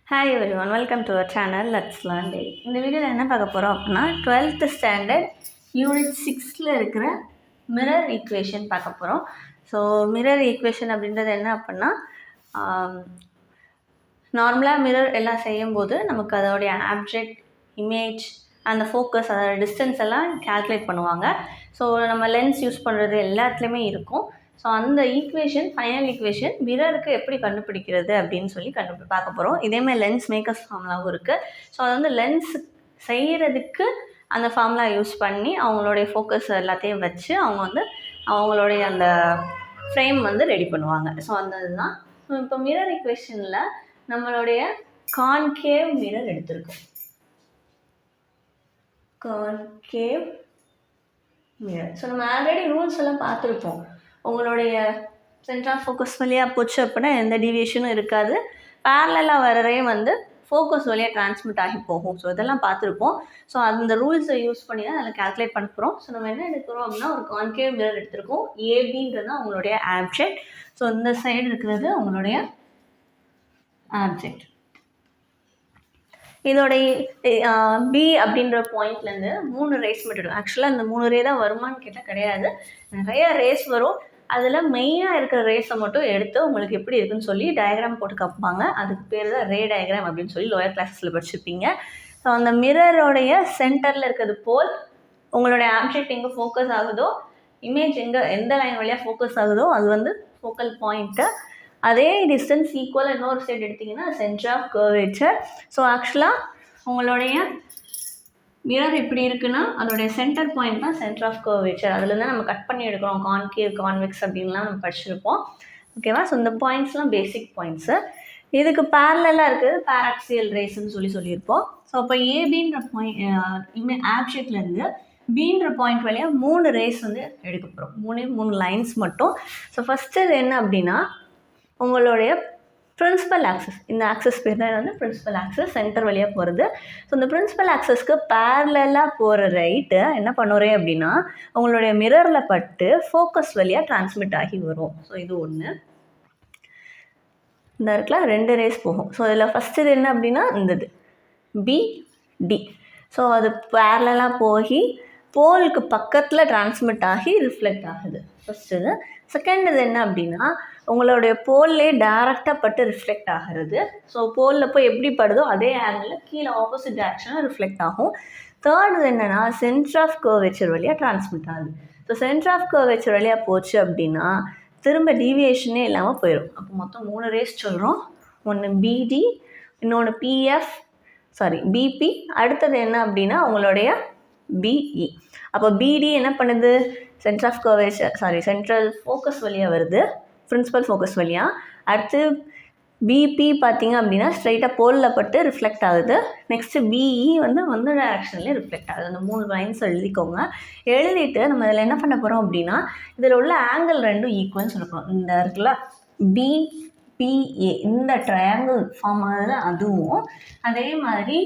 Hi everyone, welcome to our channel Let's Learn Daily. இந்த வீடியோவில் என்ன பார்க்க போகிறோம் அப்படின்னா 12th ஸ்டாண்டர்ட் யூனிட் 6ல் இருக்கிற மிரர் ஈக்குவேஷன் பார்க்க போகிறோம். ஸோ மிரர் ஈக்குவேஷன் அப்படின்றது என்ன அப்படின்னா நார்மலாக மிரர் எல்லாம் செய்யும்போது நமக்கு அதோடைய ஆப்ஜெக்ட், இமேஜ், அந்த ஃபோக்கஸ், அதோட டிஸ்டன்ஸ் எல்லாம் கால்குலேட் பண்ணுவாங்க. ஸோ நம்ம லென்ஸ் யூஸ் பண்ணுறது எல்லாத்துலேயுமே இருக்கும். ஸோ அந்த ஈக்குவேஷன், ஃபைனல் ஈக்குவேஷன் மிரருக்கு எப்படி கண்டுபிடிக்கிறது அப்படின்னு சொல்லி பார்க்க போகிறோம். இதேமாதிரி லென்ஸ் மேக்கர்ஸ் ஃபார்முலாவும் இருக்குது. ஸோ அது வந்து லென்ஸ் செய்கிறதுக்கு அந்த ஃபார்முலா யூஸ் பண்ணி அவங்களுடைய ஃபோக்கஸ் எல்லாத்தையும் வச்சு அவங்க வந்து அவங்களுடைய அந்த ஃப்ரேம் வந்து ரெடி பண்ணுவாங்க. ஸோ அந்த இதுதான். ஸோ இப்போ மிரர் ஈக்குவேஷனில் நம்மளுடைய கான்கேவ் மிரர் எடுத்திருக்கோம். Concave mirror. ஸோ நம்ம ஆல்ரெடி ரூல்ஸ் எல்லாம் பார்த்துருப்போம். உங்களுடைய சென்டர் ஆஃப் ஃபோக்கஸ் வழியாக போச்சு அப்படின்னா எந்த டீவியேஷனும் இருக்காது. பேரலாக வரவே வந்து ஃபோக்கஸ் வழியாக டிரான்ஸ்மிட் ஆகி போகும். ஸோ இதெல்லாம் பார்த்துருப்போம். ஸோ அந்த ரூல்ஸை யூஸ் பண்ணி தான் அதில் கால்குலேட் பண்ண போகிறோம். ஸோ நம்ம என்ன எடுக்கிறோம் அப்படின்னா ஒரு கான்கேவ் மிரர் எடுத்திருக்கோம். ஏபின்றது தான் உங்களுடைய ஆப்ஜெக்ட். ஸோ இந்த சைடு இருக்கிறது உங்களுடைய ஆப்ஜெக்ட். இதோடைய பி அப்படின்ற பாயிண்ட்லேருந்து 3 ரேஸ் மட்டும். ஆக்சுவலாக இந்த 3 ரே தான் வருமானு கேட்டால் கிடையாது, நிறைய ரேஸ் வரும். அதில் மெயினாக இருக்கிற ரேஸை மட்டும் எடுத்து உங்களுக்கு எப்படி இருக்குன்னு சொல்லி டயக்ராம் போட்டு காப்பாங்க. அதுக்கு பேர் தான் ரே டயக்ராம் அப்படின்னு சொல்லி லோயர் கிளாஸஸில் படிச்சிருப்பீங்க. ஸோ அந்த மிரரோடைய சென்டரில் இருக்கிறது போல் உங்களுடைய ஆப்ஜெக்ட் எங்கே ஃபோக்கஸ் ஆகுதோ, இமேஜ் எந்த லைன் வழியாக ஃபோக்கஸ் ஆகுதோ அது வந்து ஃபோக்கல் பாயிண்ட்டு. அதே டிஸ்டன்ஸ் ஈக்குவலாக இன்னொரு சைடு எடுத்திங்கன்னா சென்டர் ஆஃப் கர்வேச்சர். ஸோ ஆக்சுவலாக உங்களுடைய மிரர் இப்படி இருக்குன்னா அதோடைய சென்டர் பாயிண்ட் தான் சென்டர் ஆஃப் கர்வேச்சர். அதில் தான் நம்ம கட் பண்ணி எடுக்கிறோம். கான்கேவ், கான்வெக்ஸ் அப்படின்லாம் நம்ம படிச்சிருப்போம். ஓகேவா? ஸோ இந்த பாயிண்ட்ஸ்லாம் பேசிக் பாயிண்ட்ஸு. இதுக்கு பேரலாக இருக்குது பேராக்சியல் ரேஸ்ன்னு சொல்லியிருப்போம். ஸோ அப்போ ஏபின்ற பாயிண்ட் ஆப்ஜெக்ட்லேருந்து பீன்ற பாயிண்ட் வழியாக 3 ரேஸ் வந்து எடுக்க போகிறோம். 3 லைன்ஸ் மட்டும். ஸோ ஃபஸ்ட்டு இது என்ன அப்படின்னா உங்களுடைய பிரின்சிபல் ஆக்சஸ். இந்த ஆக்சஸ் பேர் தான் வந்து பிரின்சிபல் ஆக்சஸ், சென்டர் வழியாக போகிறது. ஸோ இந்த பிரின்சிபல் ஆக்சஸ்க்கு பேரலாக போகிற ரைட்டு என்ன பண்ணுறேன் அப்படின்னா உங்களுடைய மிரரில் பட்டு ஃபோக்கஸ் வழியாக டிரான்ஸ்மிட் ஆகி வரும். ஸோ இது ஒன்று. இந்த இடத்துல 2 ரேஸ் போகும். ஸோ இதில் ஃபஸ்ட்டு இது என்ன அப்படின்னா இந்த பிடி. ஸோ அது பேரலாக போய் போலுக்கு பக்கத்தில் டிரான்ஸ்மிட் ஆகி ரிஃப்ளெக்ட் ஆகுது ஃபஸ்ட்டு இது. செகண்ட் இது என்ன அப்படின்னா உங்களுடைய போல்லே டேரெக்டாக பட்டு ரிஃப்ளெக்ட் ஆகிறது. ஸோ போலில் போய் எப்படி படுதோ அதே ஆங்கிளில் கீழே ஆப்போசிட் டேரக்ஷனில் ரிஃப்ளெக்ட் ஆகும். தேர்ட் இது என்னென்னா சென்டர் ஆஃப் கர்வேச்சர் வழியாக டிரான்ஸ்மிட் ஆகுது. ஸோ சென்டர் ஆஃப் கர்வேச்சர் வழியாக போச்சு அப்படின்னா திரும்ப டீவியேஷனே இல்லாமல் போயிடும். அப்போ மொத்தம் 3 ரேஸ் சொல்கிறோம். ஒன்று பிடி, இன்னொன்று பிபி, அடுத்தது என்ன அப்படின்னா உங்களுடைய பிஇ. அப்போ பிடி என்ன பண்ணுது, centre of curvature central focus வழியாக வருது, பிரின்சிபல் ஃபோக்கஸ் வழியாக. அடுத்து பிபி பார்த்திங்க அப்படின்னா ஸ்ட்ரைட்டாக போலில் பட்டு ரிஃப்ளெக்ட் ஆகுது. நெக்ஸ்ட்டு பிஇ வந்து டைரக்ஷன்லேயே ரிஃப்ளெக்ட் ஆகுது. அந்த 3 லைன்ஸ் எழுதிக்கோங்க. எழுதிட்டு நம்ம இதில் என்ன பண்ண போகிறோம் அப்படின்னா இதில் உள்ள ஆங்கிள் 2 ஈக்குவல்னு சொல்ல போகிறோம். இந்த இருக்குல்ல பிபிஏ, இந்த ட்ரையாங்கிள் ஃபார்ம் ஆகுது. அதுவும் அதே மாதிரி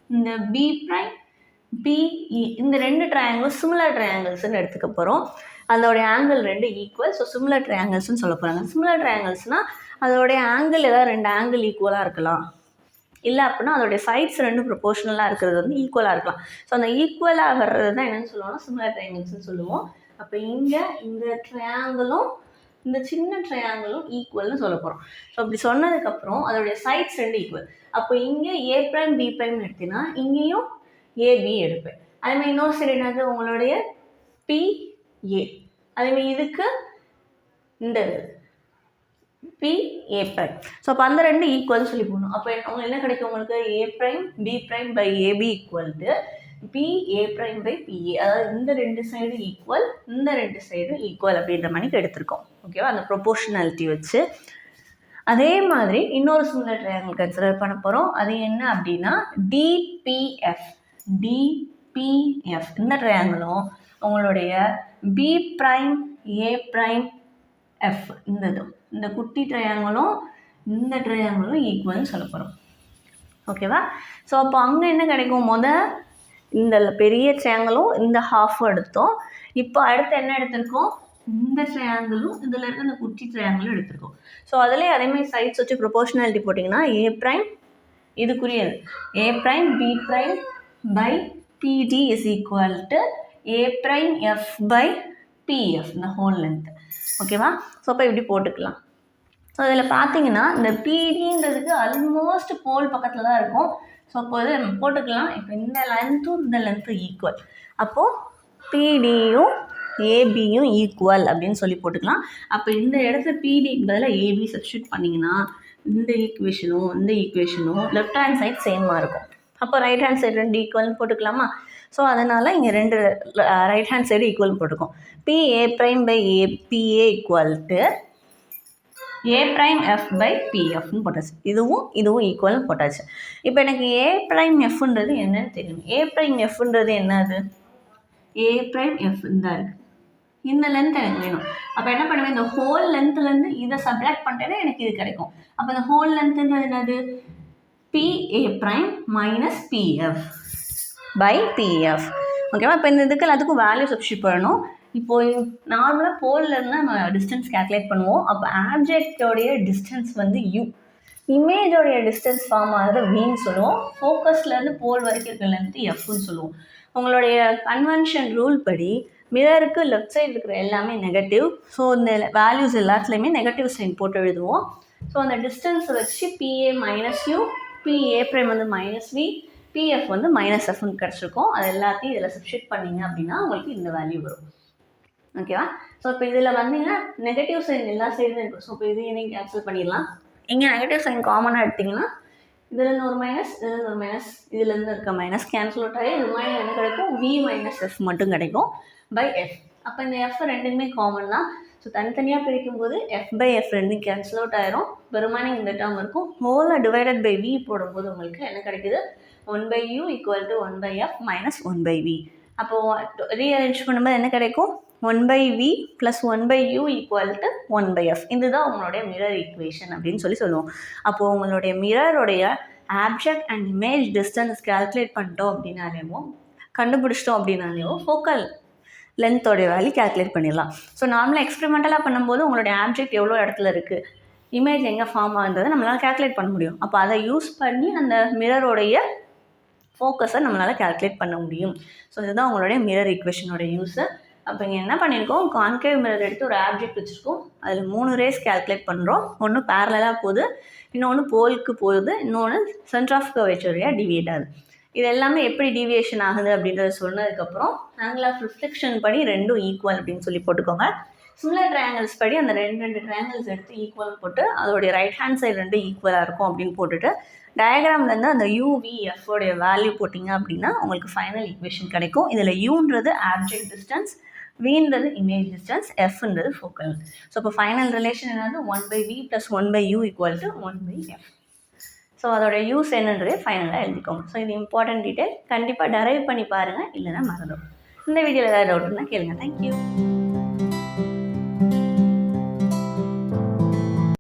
இந்த பி ப்ரைம் பிஇ, இந்த 2 ட்ரையாங்கிள்ஸ் சிமிலர் ட்ரையாங்கிள்ஸ்ன்னு எடுத்துக்க போகிறோம். அதோடைய ஆங்கிள் 2 ஈக்குவல். ஸோ சிமிலர் ட்ரையாங்கிள்ஸ்னு சொல்ல போகிறாங்க. சிமிலர் ட்ரையாங்கிள்ஸ்னால் அதோடைய ஆங்கிள் ஏதாவது 2 ஆங்கிள் ஈக்குவலாக இருக்கலாம். இல்லை அப்படின்னா அதோடைய சைட்ஸ் 2 ப்ரொபோர்ஷனலாக இருக்கிறது வந்து ஈக்குவலாக இருக்கலாம். ஸோ அந்த ஈக்குவலாக வர்றது தான் என்னென்னு சொல்லுவோம்னா சிமிலர் ட்ரையாங்கிள்ஸ்னு சொல்லுவோம். அப்போ இங்கே இந்த ட்ரையாங்கிளும் இந்த சின்ன ட்ரையாங்கிளும் ஈக்குவல்னு சொல்ல போகிறோம். ஸோ அப்படி சொன்னதுக்கப்புறம் அதோடைய சைட்ஸ் 2 ஈக்குவல். அப்போ இங்கே ஏ ப்ரைம் பி ப்ரைம் எடுத்தினா இங்கேயும் ஏபி எடுப்பேன். அதேமாதிரி இன்னொரு சைடு என்னது உங்களுடைய பிஏ. அதேமாதிரி இதுக்கு இந்த பிஏ ப்ரைம். ஸோ அப்போ அந்த 2 ஈக்குவல்னு சொல்லி போடணும். அப்போ அவங்க என்ன கிடைக்கும் உங்களுக்கு, A prime B prime by AB equal to PA prime by PA. அதாவது இந்த 2 சைடு ஈக்குவல், இந்த 2 சைடு ஈக்குவல் அப்படின்ற மணிக்கு எடுத்திருக்கோம். ஓகேவா? அந்த ப்ரொபோர்ஷனாலிட்டி வச்சு. அதே மாதிரி இன்னொரு சிமிலர் ட்ரையாங்கிள் கன்சிடர் பண்ண போகிறோம். அது என்ன அப்படின்னா டிபிஎஃப். இந்த ட்ரையாங்கிளும் உங்களுடைய B prime A prime F, இந்த குட்டி ட்ரையாங்கிளும் இந்த ட்ரையாங்கிளும் ஈக்குவல்னு சொல்ல போகிறோம். ஓகேவா? ஸோ அப்போ அங்கே என்ன கிடைக்கும், இந்த பெரிய ட்ரையாங்கிளும் இந்த ஹாஃபும் எடுத்தோம். இப்போ அடுத்து என்ன எடுத்திருக்கோம், இந்த ட்ரையாங்கிளும் இதில் இருக்க இந்த குட்டி ட்ரையாங்கிளும் எடுத்திருக்கோம். ஸோ அதிலே அதேமாதிரி சைட்ஸ் வச்சு ப்ரொபோர்ஷனாலிட்டி போட்டிங்கன்னா ஏ ப்ரைம் இதுக்குரியது a prime b prime by pd is equal to a prime f by pf இந்த whole length. ஓகேவா? ஸோ அப்போ இப்படி போட்டுக்கலாம். ஸோ இதில் பார்த்தீங்கன்னா இந்த பிடின்றதுக்கு ஆல்மோஸ்ட் போல் பக்கத்தில் தான் இருக்கும். ஸோ அப்போ இது நம்ம போட்டுக்கலாம். இப்போ இந்த லென்த்தும் இந்த லென்த்தும் ஈக்குவல், அப்போது பிடியும் ஏபியும் ஈக்குவல் அப்படின்னு சொல்லி போட்டுக்கலாம். அப்போ இந்த இடத்துல பிடிக்கு பதிலாக ஏபி சப்ஸ்டியூட் பண்ணிங்கன்னா இந்த ஈக்குவேஷனும் லெஃப்ட் ஹேண்ட் சைட் சேமாக இருக்கும். அப்போ ரைட் ஹேண்ட் சைடு 2 ஈக்குவல்னு போட்டுக்கலாமா? ஸோ அதனால் இங்கே 2 ரைட் ஹேண்ட் சைடு ஈக்குவல் போட்டுக்கும். BA prime by ABA equal to A prime F by பிஎஃப்னு போட்டாச்சு. இதுவும் ஈக்குவல்னு போட்டாச்சு. இப்போ எனக்கு ஏ ப்ரைம் எஃப்ன்றது என்னன்னு தெரியும். ஏ ப்ரைம் எஃப்ன்றது என்னது? ஏ ப்ரைம் எஃப் இந்த இருக்குது, இந்த லென்த் எனக்கு வேணும். அப்போ என்ன பண்ணுவேன், இந்த ஹோல் லென்த்லேருந்து இதை சப்ராக்ட் பண்ணிட்டேன்னா எனக்கு இது கிடைக்கும். அப்போ இந்த ஹோல் லென்த்ன்றது என்னது? PA prime minus PF by PF. ஓகேவா? இப்போ இந்த இதுக்கு எல்லாத்துக்கும் வேல்யூ சப்ஸ்டியூட் பண்ணணும். இப்போது நார்மலாக போல்லேருந்து நம்ம டிஸ்டன்ஸ் கேல்குலேட் பண்ணுவோம். அப்போ ஆப்ஜெக்டோடைய டிஸ்டன்ஸ் வந்து யூ, இமேஜோடைய டிஸ்டன்ஸ் ஃபார்ம் ஆகிறது வின்னு சொல்லுவோம். ஃபோக்கஸ்லேருந்து போல் வரைக்கும் இருக்கிற லென்த்து எஃப்னு சொல்லுவோம். உங்களுடைய கன்வென்ஷன் ரூல் படி மிரருக்கு லெஃப்ட் சைடு இருக்கிற எல்லாமே நெகட்டிவ். ஸோ இந்த வேல்யூஸ் எல்லாத்துலேயுமே நெகட்டிவ் சைன் போட்டு எழுதுவோம். ஸோ அந்த டிஸ்டன்ஸை வச்சு PA minus u, PA prime வந்து மைனஸ் வி, பிஎஃப் வந்து மைனஸ் எஃப்னு கிடச்சிருக்கும். அது எல்லாத்தையும் இதில் சப்ஸ்டியூட் பண்ணிங்க அப்படின்னா உங்களுக்கு இந்த வேல்யூ வரும். ஓகேவா? ஸோ இப்போ இதில் வந்தீங்கன்னா நெகட்டிவ் சைன் எல்லா சைடுமே இருக்கும். ஸோ இப்போ இதையும் நீங்கள் கேன்சல் பண்ணிடலாம். இங்கே நெகட்டிவ் சைன் காமனாக எடுத்திங்கன்னா இதுலேருந்து ஒரு மைனஸ், இதுலேருந்து ஒரு மைனஸ், இதுலேருந்து இருக்க மைனஸ் கேன்சல் அவுட் ஆகி ரிமைனிங் என்ன கிடைக்கும்? வி மைனஸ் எஃப் மட்டும் கிடைக்கும் பை எஃப். அப்போ இந்த எஃப் ரெண்டுமே காமன் தான். ஸோ தனித்தனியாக பிரிக்கும் போது எஃப் பை எஃப் ரெண்டும் கேன்சல் அவுட் ஆயிரும். ரிமைனிங் இந்த டேர்ம் இருக்கும். ஹோலை டிவைடட் பை வி போடும்போது உங்களுக்கு என்ன கிடைக்குது? 1/u = 1/f minus 1/v. அப்போது ரீஅரேஞ்ச் பண்ணும்போது என்ன கிடைக்கும்? 1/v + 1/u = 1/f. இதுதான் உங்களுடைய மிரர் ஈக்குவேஷன் அப்படின்னு சொல்லுவோம். அப்போது உங்களுடைய மிரருடைய object and image distance calculate பண்ணிட்டோம் அப்படின்னாலேவோ, கண்டுபிடிச்சிட்டோம் அப்படின்னாலேவோ ஃபோக்கல் லென்த்தோடைய வேல்யூ கால்குலேட் பண்ணிடலாம். ஸோ நார்மலாக எக்ஸ்பெரிமெண்டலாக பண்ணும்போது உங்களுடைய ஆப்ஜெக்ட் எவ்வளோ இடத்துல இருக்குது, இமேஜ் எங்கே ஃபார்ம் ஆகுன்றதை நம்மளால் கால்குலேட் பண்ண முடியும். அப்போ அதை யூஸ் பண்ணி அந்த மிரருடைய ஃபோக்கஸை நம்மளால் கால்குலேட் பண்ண முடியும். ஸோ இதுதான் உங்களுடைய மிரர் ஈக்குவேஷனோட யூஸு. அப்போ இங்கே என்ன பண்ணியிருக்கோம், கான்கேவ் மிரர் எடுத்து ஒரு ஆப்ஜெக்ட் வச்சுருக்கோம். அதில் 3 ரேஸ் கால்குலேட் பண்ணுறோம். ஒன்று பேரலாக போகுது, இன்னொன்று போலுக்கு போகுது, இன்னொன்று சென்டர் ஆஃப் கர்வேச்சர் வழியாக டிவியேட் ஆகுது. இது எல்லாமே எப்படி டிவியேஷன் ஆகுது அப்படின்றத சொன்னதுக்கப்புறம் ஆங்கிள் ஆஃப் ரிஃப்ளெக்ஷன் படி ரெண்டும் ஈக்குவல் அப்படின்னு சொல்லி போட்டுக்கோங்க. சிமிலர் ட்ரையாங்கிள்ஸ் படி அந்த ரெண்டு ட்ரையாங்கிள்ஸ் எடுத்து ஈக்குவல் போட்டு அதோடைய ரைட் ஹேண்ட் சைடு ரெண்டு ஈக்குவலாக இருக்கும் அப்படின்னு போட்டுட்டு டயக்ராம்லேருந்து அந்த யூவிஎஃபோடைய வேல்யூ போட்டிங்க அப்படின்னா உங்களுக்கு ஃபைனல் ஈக்குவேஷன் கிடைக்கும். இதில் யூன்றது ஆப்ஜெக்ட் டிஸ்டன்ஸ், வின்றது இமேஜ் டிஸ்டன்ஸ், எஃப்ன்றது ஃபோக்கல். ஸோ இப்போ ஃபைனல் ரிலேஷன் என்னது? 1/v + 1/u = 1/f. ஸோ அதோடைய யூஸ் என்னன்றதே ஃபைனலாக எழுதிக்கோங்க. ஸோ இது இம்பார்ட்டன்ட் டீட்டெயில். கண்டிப்பாக டரைவ் பண்ணி பாருங்கள், இல்லைன்னா மறந்துடும். இந்த வீடியோவில் ஏதாவது டவுட் இருந்தால் கேளுங்க. தேங்க்யூ.